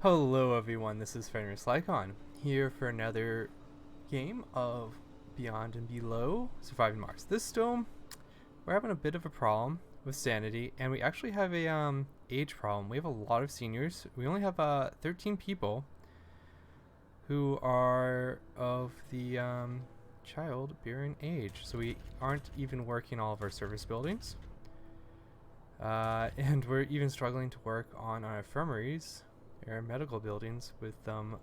Hello everyone, this is Fenris Lycon, here for another game of Beyond and Below Surviving Mars. This dome, we're having a bit of a problem with sanity, and we actually have a age problem. We have a lot of seniors. We only have 13 people who are of the childbearing age, so we aren't even working all of our service buildings. And we're even struggling to work on our infirmaries, our medical buildings, with them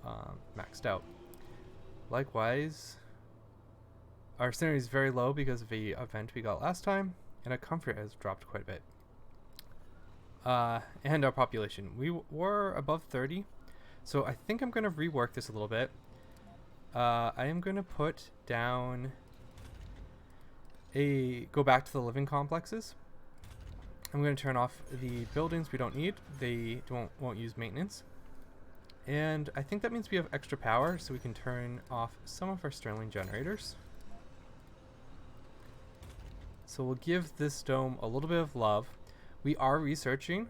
maxed out. Likewise, our sanity is very low because of the event we got last time, and our comfort has dropped quite a bit. And our population. We were above 30, so I think I'm going to rework this a little bit. I am going to put down go back to the living complexes. I'm going to turn off the buildings we don't need. They won't use maintenance. And I think that means we have extra power, so we can turn off some of our Stirling generators. So we'll give this dome a little bit of love. We are researching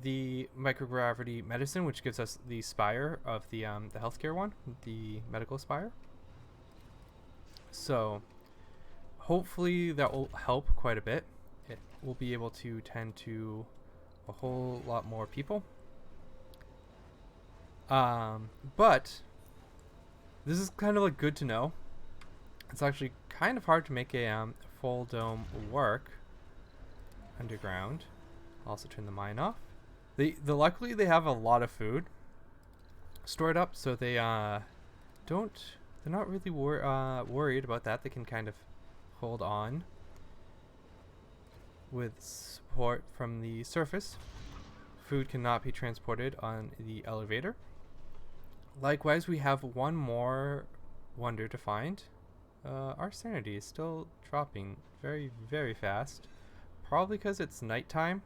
the microgravity medicine, which gives us the spire of the healthcare one, the medical spire. So hopefully that will help quite a bit. It will be able to tend to a whole lot more people. But this is kind of like good to know. It's actually kind of hard to make a full dome work underground. I'll also turn the mine off. Luckily they have a lot of food stored up, so they're not really worried about that. They can kind of hold on with support from the surface. Food cannot be transported on the elevator. Likewise, we have one more wonder to find. Our sanity is still dropping very, very fast. Probably because it's nighttime.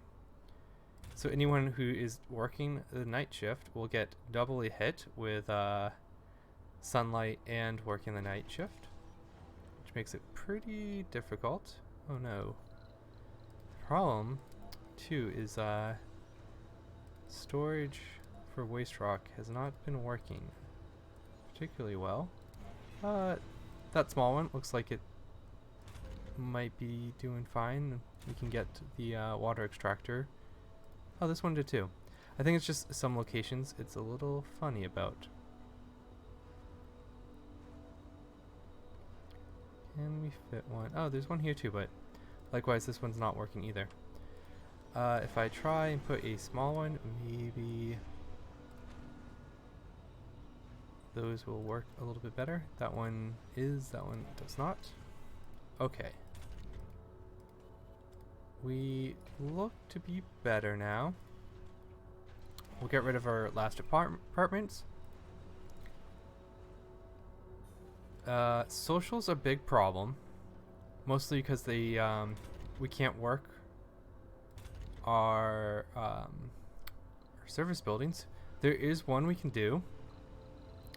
So anyone who is working the night shift will get doubly hit with sunlight and working the night shift, which makes it pretty difficult. Oh no. Problem too is storage for waste rock has not been working particularly well. That small one looks like it might be doing fine. We can get the water extractor. Oh, this one did too. I think it's just some locations it's a little funny about. Can we fit one? Oh, there's one here too, but likewise this one's not working either. If I try and put a small one, maybe those will work a little bit better. That one does not. Okay. We look to be better now. We'll get rid of our last apartments. Social's a big problem. Mostly because we can't work our service buildings. There is one we can do.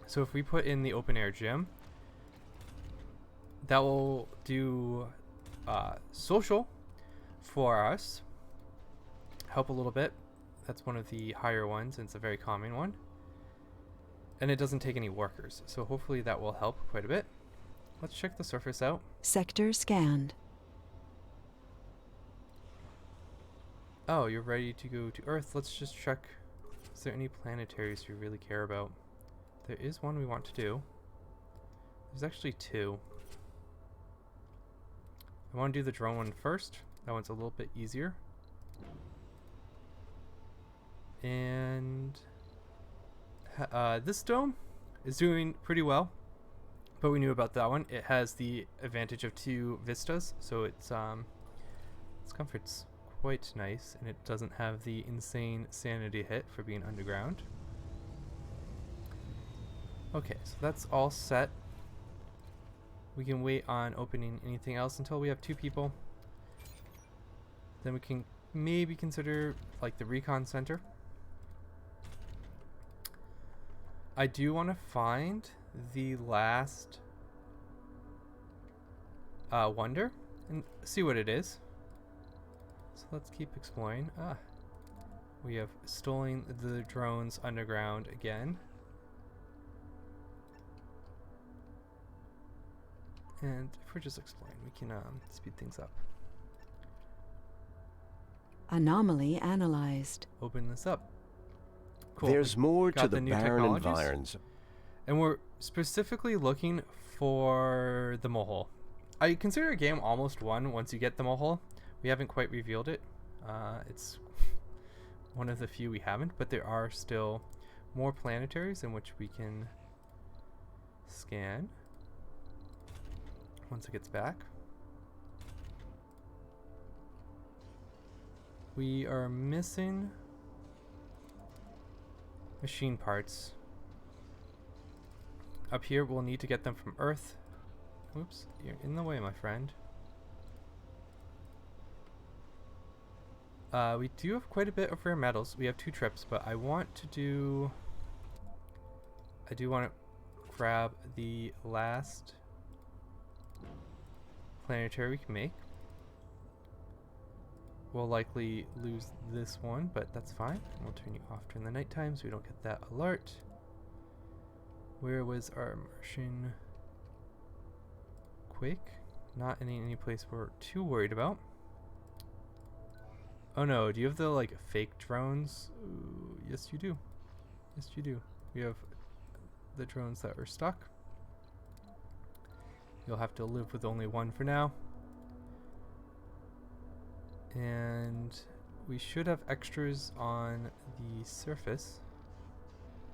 So if we put in the open air gym, that will do social for us. Help a little bit. That's one of the higher ones, and it's a very common one. And it doesn't take any workers, so hopefully that will help quite a bit. Let's check the surface out. Sector scanned. Oh, you're ready to go to Earth. Let's just check. Is there any planetaries you really care about? There is one we want to do. There's actually two. I want to do the drone one first. That one's a little bit easier. And this dome is doing pretty well, but we knew about that one. It has the advantage of 2 vistas, so its comfort's quite nice, and it doesn't have the insane sanity hit for being underground. Okay, so that's all set. We can wait on opening anything else until we have 2 people. Then we can maybe consider like the recon center. I do want to find the last wonder and see what it is. So let's keep exploring. We have stolen the drones underground again. And if we're just exploring, we can speed things up. Anomaly analyzed. Open this up. Cool. There's more to Got the the new barren technologies. environs. And we're specifically looking for the mohole. I consider a game almost won once you get the mohole. We haven't quite revealed it. It's one of the few we haven't, but there are still more planetaries in which we can scan once it gets back. We are missing machine parts. Up here, we'll need to get them from Earth. Oops, you're in the way, my friend. We do have quite a bit of rare metals. We have 2 trips, but I do want to grab the last planetary we can make. We'll likely lose this one, but that's fine. We'll turn you off during the nighttime so we don't get that alert. Where was our Martian quake? Not in any place we're too worried about. Oh no, do you have the like fake drones? Ooh, yes you do. Yes you do. We have the drones that are stuck. You'll have to live with only one for now. And we should have extras on the surface.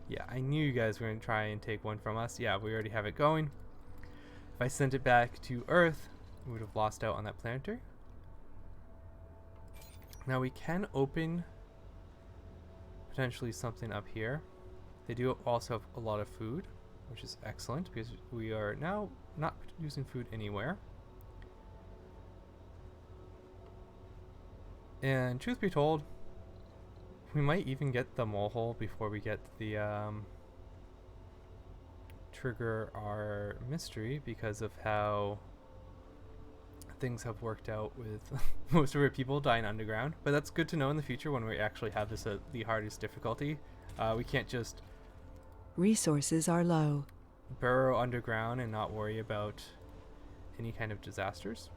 Yeah, I knew you guys were going to try and take one from us. Yeah, we already have it going. If I sent it back to Earth, we would have lost out on that planetary. Now we can open potentially something up here. They do also have a lot of food, which is excellent because we are now not using food anywhere. And truth be told, we might even get the mole before we get the trigger our mystery because of how things have worked out with most of our people dying underground. But that's good to know in the future when we actually have this at the hardest difficulty. We can't just Resources are low. burrow underground and not worry about any kind of disasters.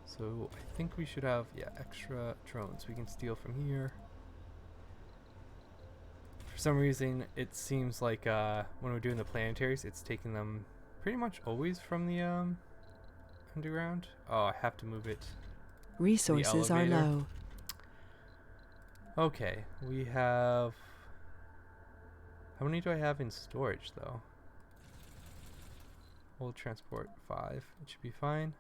So I think we should have, yeah, extra drones we can steal from here. For some reason, it seems like when we're doing the planetaries, it's taking them pretty much always from the underground. Oh, I have to move it. Resources are elevator. low. Okay, we have... How many do I have in storage, though? We'll transport 5. It should be fine.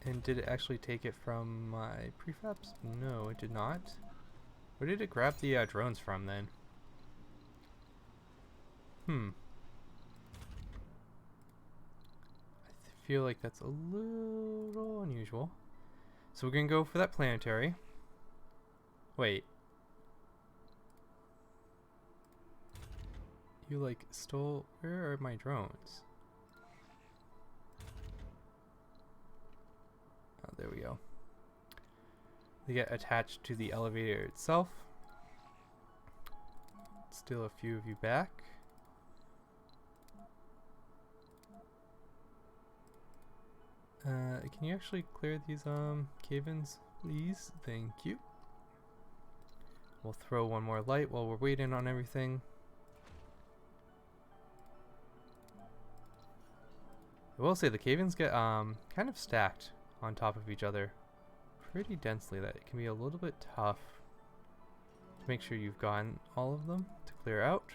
And did it actually take it from my prefabs? No, it did not. Where did it grab the drones from then? I feel like that's a little unusual. So we're gonna go for that planetary. Wait. You like stole... Where are my drones? Oh, there we go. They get attached to the elevator itself. Steal a few of you back. Can you actually clear these cave-ins, please? Thank you. We'll throw one more light while we're waiting on everything. I will say the cave-ins get kind of stacked on top of each other pretty densely, that it can be a little bit tough to make sure you've gotten all of them to clear out.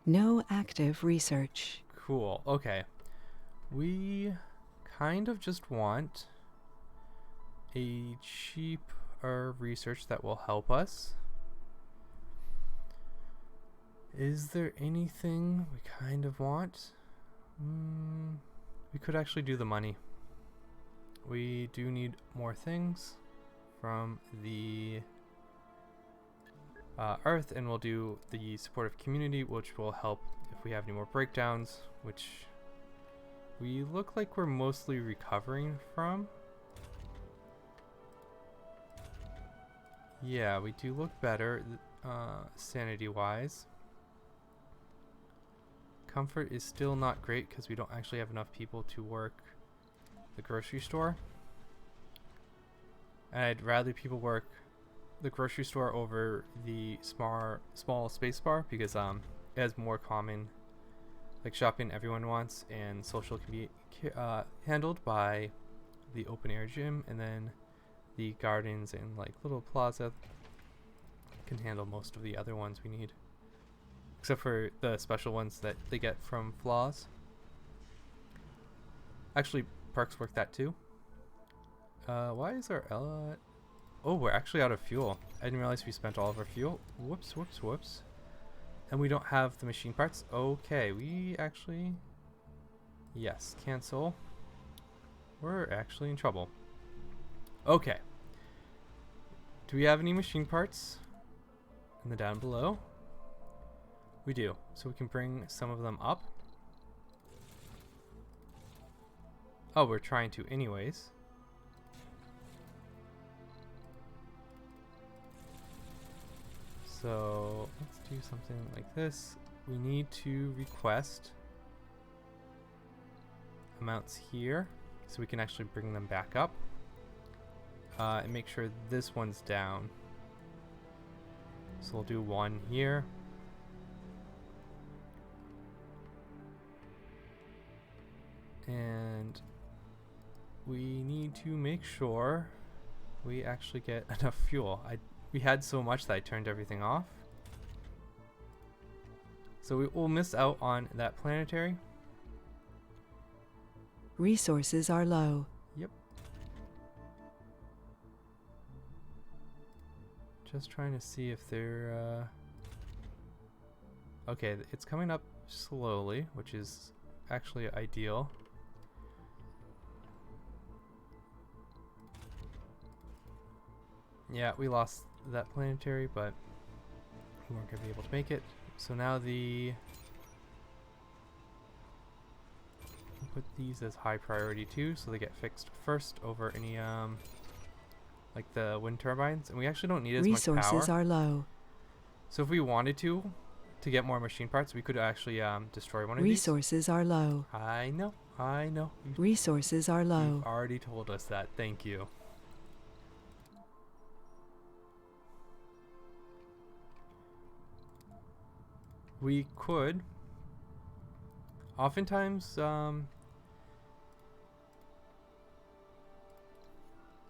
No active research. Cool. Okay. We kind of just want a cheaper research that will help us. Is there anything we kind of want? We could actually do the money. We do need more things from the Earth, and we'll do the supportive community, which will help if we have any more breakdowns, which we look like we're mostly recovering from. Yeah, we do look better, sanity-wise. Comfort is still not great because we don't actually have enough people to work the grocery store. And I'd rather people work the grocery store over the small space bar because it has more common, like shopping everyone wants, and social can be handled by the open air gym, and then the gardens and like little plaza can handle most of the other ones we need, except for the special ones that they get from flaws. Actually, perks work that too. Why is our oh, we're actually out of fuel. I didn't realize we spent all of our fuel. Whoops, whoops, whoops. And we don't have the machine parts. Okay, we actually... Yes, cancel. We're actually in trouble. Okay. Do we have any machine parts in the down below? We do. So we can bring some of them up. Oh, we're trying to anyways. So let's do something like this. We need to request amounts here so we can actually bring them back up, and make sure this one's down. So we'll do one here. And we need to make sure we actually get enough fuel. We had so much that I turned everything off. So we will miss out on that planetary. Resources are low. Yep. Just trying to see if they're... Okay, it's coming up slowly, which is actually ideal. Yeah, we lost that planetary, but we weren't going to be able to make it. So now we'll put these as high priority too, so they get fixed first over any like the wind turbines, and we actually don't need as much power. Resources are low. So if we wanted to get more machine parts, we could actually destroy one of these. Resources are low. I know. Resources are low. You've already told us that. Thank you. We could oftentimes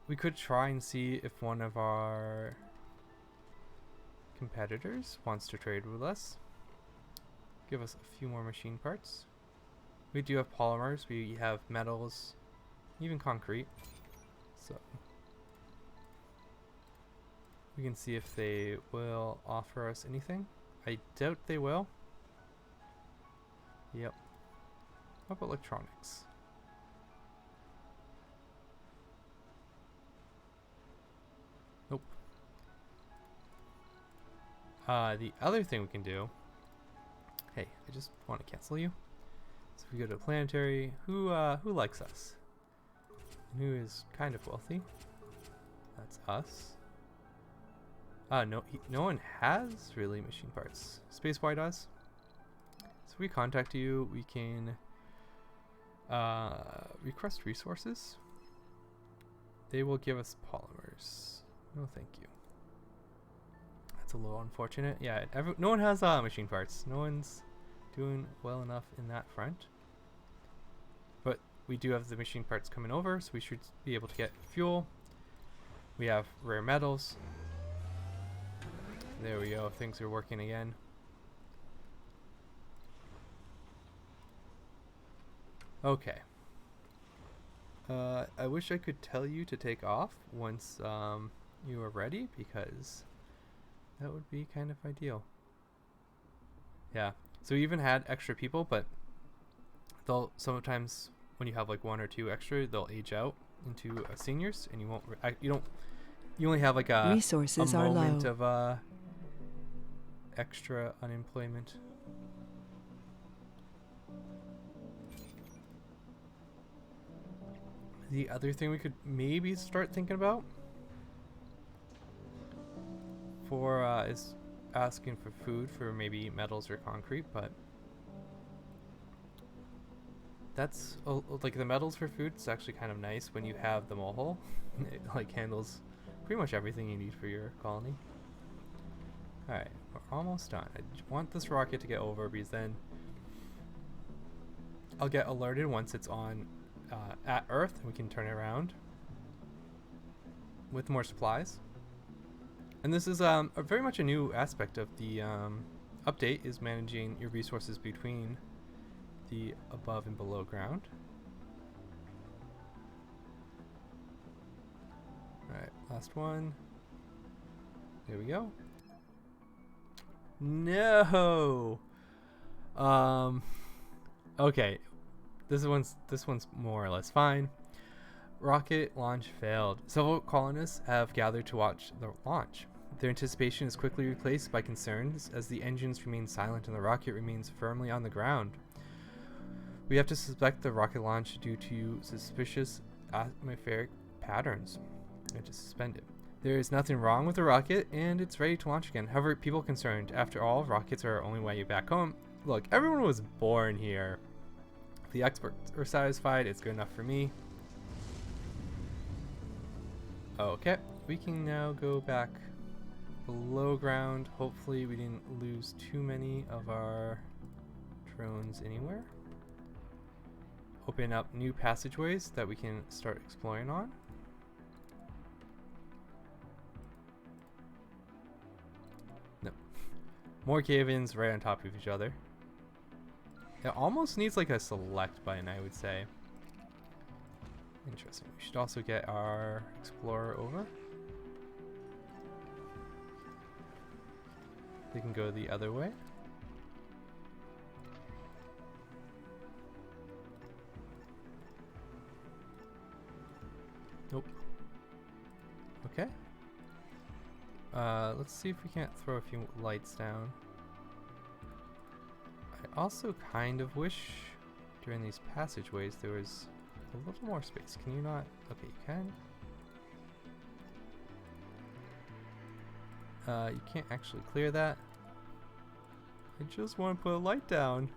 we could try and see if one of our competitors wants to trade with us. Give us a few more machine parts. We do have polymers, we have metals, even concrete. So we can see if they will offer us anything. I doubt they will. Yep. How about electronics? Nope. The other thing we can do... Hey, I just want to cancel you. So if we go to Planetary, who likes us? And who is kind of wealthy? That's us. No one has really machine parts. Spacewide does. So if we contact you, we can request resources. They will give us polymers. No, thank you. That's a little unfortunate. Yeah, no one has machine parts. No one's doing well enough in that front. But we do have the machine parts coming over, so we should be able to get fuel. We have rare metals. There we go, things are working again. Okay. I wish I could tell you to take off once you are ready, because that would be kind of ideal. Yeah, so we even had extra people, but they'll sometimes, when you have like one or two extra, they'll age out into seniors, and you won't, you only have like a Resources are moment low. of extra unemployment. The other thing we could maybe start thinking about for is asking for food for maybe metals or concrete, but that's like the metals for food is actually kind of nice when you have the mole. It like handles pretty much everything you need for your colony. Alright, we're almost done. I want this rocket to get over because then I'll get alerted once it's on at Earth, and we can turn it around with more supplies. And this is very much a new aspect of the update, is managing your resources between the above and below ground. Alright, last one. There we go. No. Okay. This one's more or less fine. Rocket launch failed. Several colonists have gathered to watch the launch. Their anticipation is quickly replaced by concerns as the engines remain silent and the rocket remains firmly on the ground. We have to suspect the rocket launch due to suspicious atmospheric patterns. And to suspend it. There is nothing wrong with the rocket, and it's ready to launch again. However, people are concerned. After all, rockets are our only way back home. Look, everyone was born here. If the experts are satisfied, it's good enough for me. Okay, we can now go back below ground. Hopefully we didn't lose too many of our drones anywhere. Open up new passageways that we can start exploring on. Nope. More cave-ins right on top of each other. It almost needs like a select button, I would say. Interesting. We should also get our explorer over. They can go the other way. Nope. Okay. Let's see if we can't throw a few lights down. I also kind of wish during these passageways there was a little more space. Can you not? Okay, you can. You can't actually clear that. I just want to put a light down.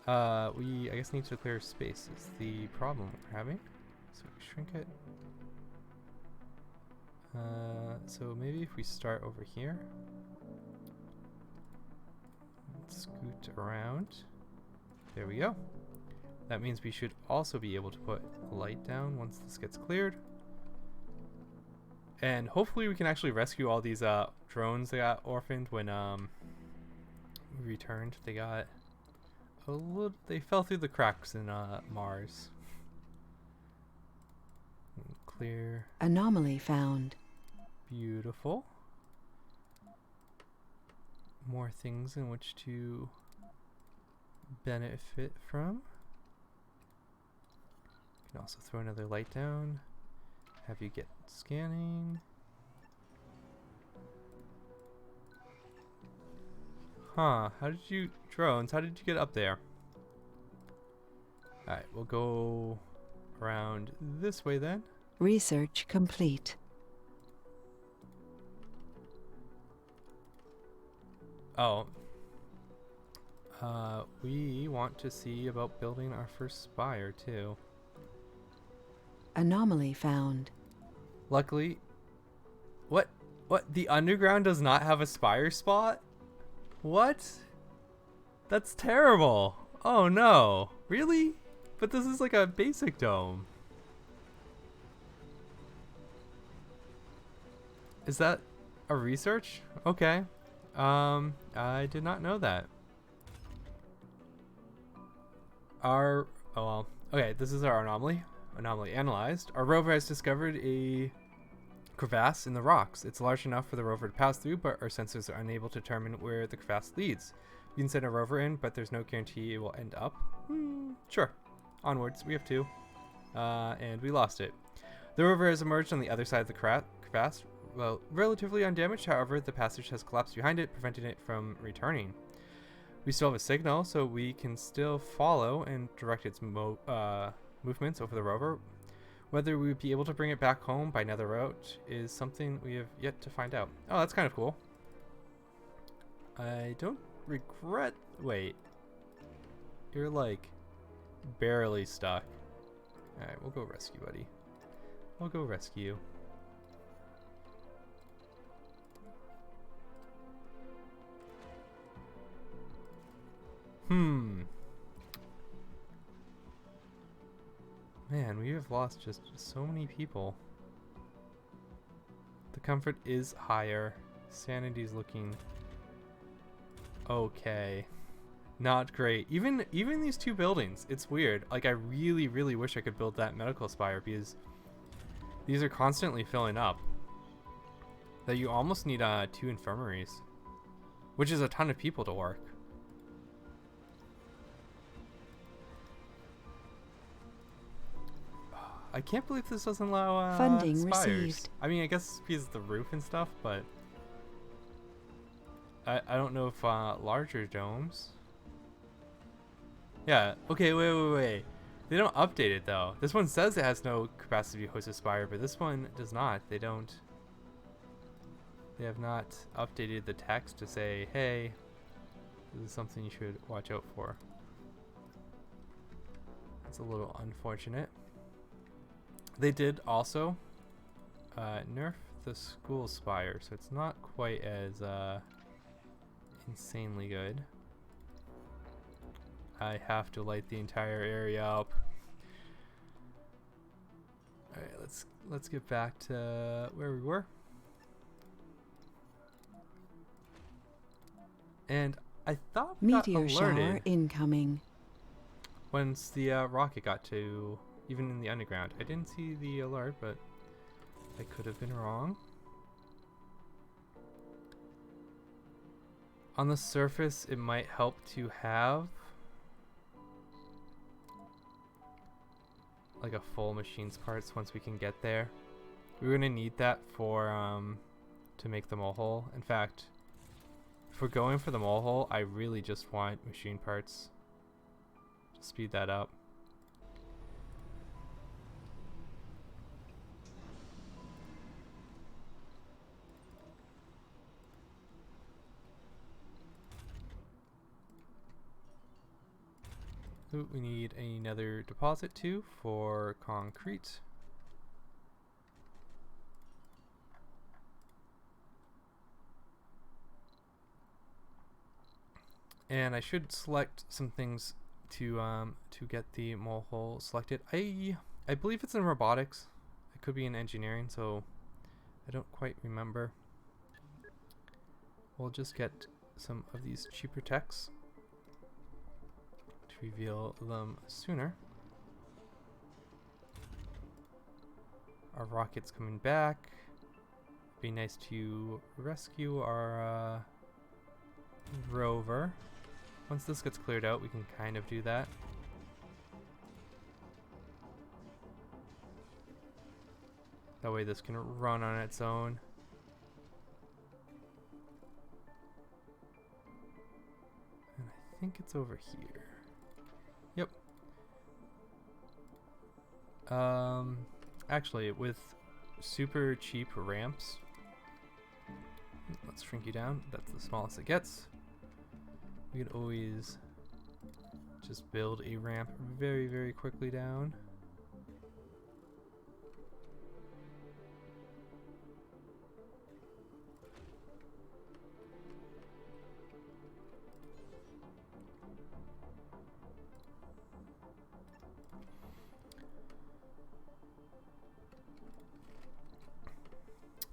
We, I guess, need to clear space is the problem we're having. So we shrink it. So maybe if we start over here. Let's scoot around. There we go. That means we should also be able to put a light down once this gets cleared. And hopefully we can actually rescue all these drones that got orphaned when we returned. They got a little, they fell through the cracks in Mars. Clear. Anomaly found. Beautiful. More things in which to benefit from. Can also throw another light down. Have you get scanning. Huh, how did you, drones, how did you get up there? Alright, we'll go around this way then. Research complete. Oh. We want to see about building our first spire too. Anomaly found. Luckily, what? The underground does not have a spire spot? What? That's terrible. Oh no. Really? But this is like a basic dome. Is that a research? Okay. I did not know that. Oh well. Okay, this is our anomaly. Anomaly analyzed. Our rover has discovered a crevasse in the rocks. It's large enough for the rover to pass through, but our sensors are unable to determine where the crevasse leads. You can send a rover in, but there's no guarantee it will end up. Sure. Onwards. We have two. And we lost it. The rover has emerged on the other side of the crevasse, well, relatively undamaged. However, the passage has collapsed behind it, preventing it from returning. We still have a signal, so we can still follow and direct its movements over the rover. Whether we would be able to bring it back home by another route is something we have yet to find out. Oh, that's kind of cool. I don't regret... Wait. You're like barely stuck. Alright, we'll go rescue, buddy. We'll go rescue. Man, we have lost just so many people. The comfort is higher. Sanity's looking okay. Not great. Even these two buildings, it's weird. Like, I really, really wish I could build that medical spire because these are constantly filling up. That you almost need 2 infirmaries, which is a ton of people to work. I can't believe this doesn't allow Funding spires. received. I mean, I guess because of the roof and stuff, but I don't know if larger domes. Yeah. Okay. Wait. They don't update it though. This one says it has no capacity to host a spire, but this one does not. They don't. They have not updated the text to say, "Hey, this is something you should watch out for." It's a little unfortunate. They did also nerf the school spire, so it's not quite as insanely good. I have to light the entire area up. All right, let's get back to where we were. And I thought we got Meteor shower alerted incoming. once the rocket got to even in the underground. I didn't see the alert, but I could have been wrong. On the surface, it might help to have like a full machine's parts once we can get there. We're gonna need that for to make the mole hole. In fact, if we're going for the mole hole, I really just want machine parts to speed that up. Ooh, we need another deposit too for concrete. And I should select some things to get the mole hole selected. I believe it's in robotics. It could be in engineering, so I don't quite remember. We'll just get some of these cheaper techs to reveal them sooner. Our rocket's coming back. Be nice to rescue our rover. Once this gets cleared out, we can kind of do that. That way this can run on its own. And I think it's over here. Yep. Actually, with super cheap ramps, let's shrink you down. That's the smallest it gets. We could always just build a ramp very, very quickly down.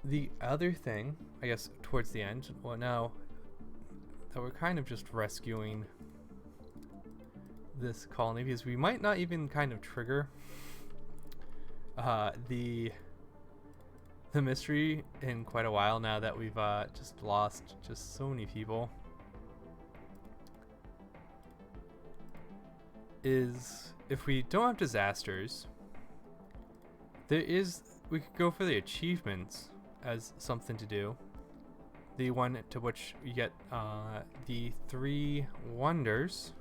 The other thing, I guess, towards the end, well, now that we're kind of just rescuing this colony, because we might not even kind of trigger the mystery in quite a while now that we've just lost just so many people, is if we don't have disasters, we could go for the achievements as something to do. The one to which you get the 3 wonders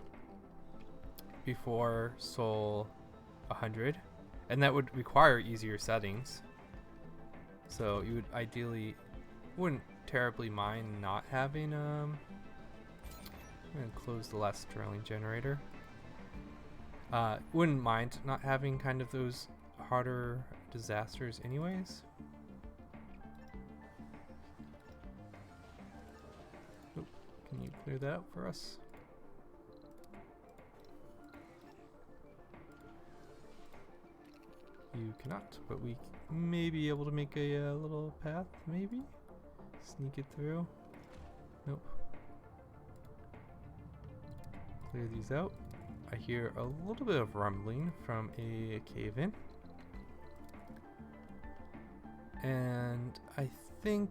before Soul 100, and that would require easier settings. So you would ideally wouldn't terribly mind not having I'm gonna close the last drilling generator. Wouldn't mind not having kind of those harder disasters anyways. Oop, can you clear that out for us? You cannot, but we may be able to make a little path, maybe? Sneak it through. Nope. Clear these out. I hear a little bit of rumbling from a cave-in. And I think...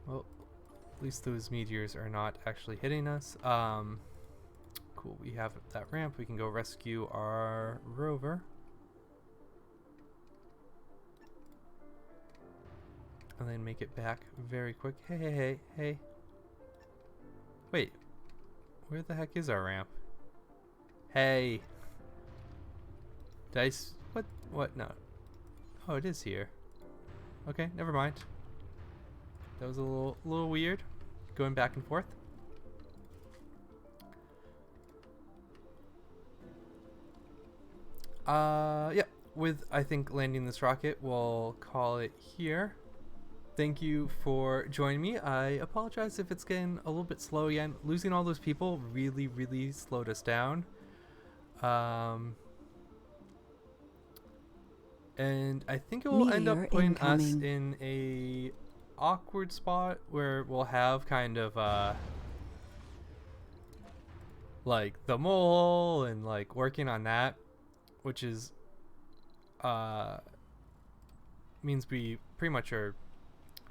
well, at least those meteors are not actually hitting us. Cool, we have that ramp. We can go rescue our rover. And then make it back very quick. Hey. Wait, where the heck is our ramp? Hey. Dice, what, no. Oh, it is here. Okay, never mind. That was a little weird, going back and forth. Yeah, with, I think, landing this rocket, we'll call it here. Thank you for joining me. I apologize if it's getting a little bit slow again. Losing all those people really slowed us down. And I think it will end up putting us in a awkward spot where we'll have kind of like the mole and like working on that, which is means we pretty much are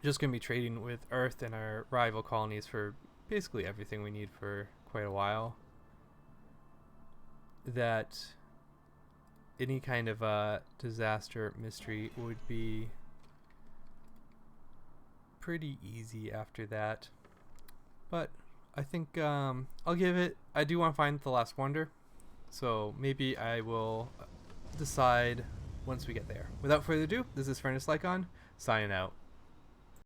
just gonna be trading with Earth and our rival colonies for basically everything we need for quite a while. That any kind of disaster mystery would be pretty easy after that. But I think I'll give it, I do want to find the last wonder, so maybe I will decide once we get there. Without further ado, this is Furnace Lycon, signing out.